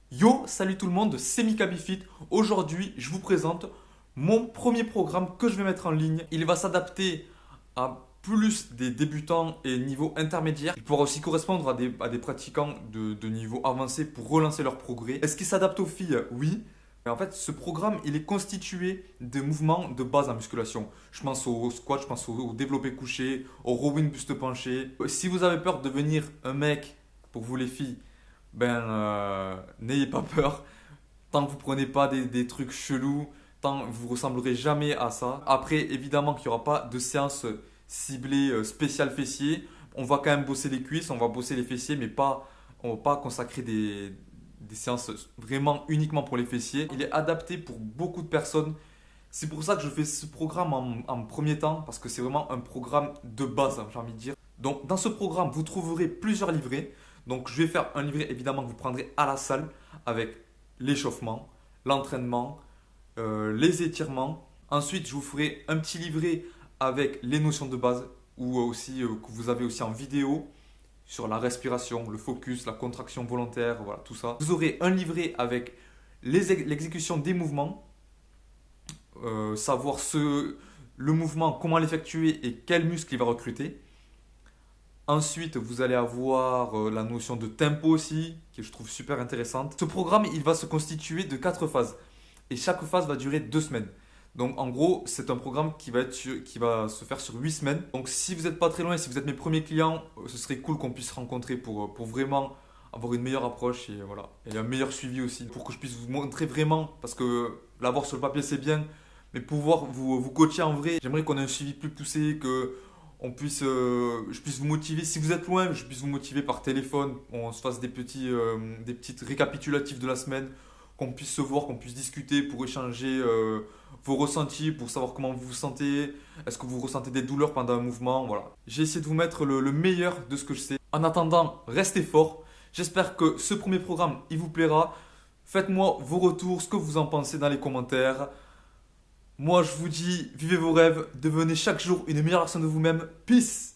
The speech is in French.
Yo, salut tout le monde, c'est Mika Bifit. Aujourd'hui, je vous présente mon premier programme que je vais mettre en ligne. Il va s'adapter à plus des débutants et niveau intermédiaire. Il pourra aussi correspondre à des pratiquants de niveau avancé pour relancer leur progrès. Est-ce qu'il s'adapte aux filles? Oui. Mais en fait, ce programme, il est constitué de mouvements de base en musculation. Je pense au squat, je pense au développé couché, au rowing buste penché. Si vous avez peur de devenir un mec, pour vous les filles, n'ayez pas peur. Tant que vous prenez pas des trucs chelous, tant que vous ressemblerez jamais à ça. Après, évidemment qu'il n'y aura pas de séance ciblée spéciale fessier. On va quand même bosser les cuisses, on va bosser les fessiers, mais pas, on va pas consacrer des séances vraiment uniquement pour les fessiers. Il est adapté pour beaucoup de personnes. C'est pour ça que je fais ce programme en premier temps, parce que c'est vraiment un programme de base, hein, j'ai envie de dire. Donc, dans ce programme, vous trouverez plusieurs livrets. Donc, je vais faire un livret évidemment que vous prendrez à la salle avec l'échauffement, l'entraînement, les étirements. Ensuite, je vous ferai un petit livret avec les notions de base ou aussi que vous avez aussi en vidéo sur la respiration, le focus, la contraction volontaire, voilà tout ça. Vous aurez un livret avec l'exécution des mouvements, savoir le mouvement, comment l'effectuer et quel muscle il va recruter. Ensuite, vous allez avoir la notion de tempo aussi, que je trouve super intéressante. Ce programme, il va se constituer de 4 phases. Et chaque phase va durer 2 semaines. Donc en gros, c'est un programme qui va se faire sur 8 semaines. Donc si vous n'êtes pas très loin, si vous êtes mes premiers clients, ce serait cool qu'on puisse se rencontrer pour vraiment avoir une meilleure approche et voilà. Et un meilleur suivi aussi. Pour que je puisse vous montrer vraiment, parce que l'avoir sur le papier c'est bien, mais pouvoir vous coacher en vrai, j'aimerais qu'on ait un suivi plus poussé, que je puisse vous motiver. Si vous êtes loin, je puisse vous motiver par téléphone. On se fasse des petites récapitulatifs de la semaine, qu'on puisse se voir, qu'on puisse discuter pour échanger vos ressentis, pour savoir comment vous vous sentez. Est-ce que vous ressentez des douleurs pendant un mouvement? Voilà. J'ai essayé de vous mettre le meilleur de ce que je sais. En attendant, restez forts. J'espère que ce premier programme, il vous plaira. Faites-moi vos retours, ce que vous en pensez dans les commentaires. Moi, je vous dis, vivez vos rêves, devenez chaque jour une meilleure version de vous-même. Peace!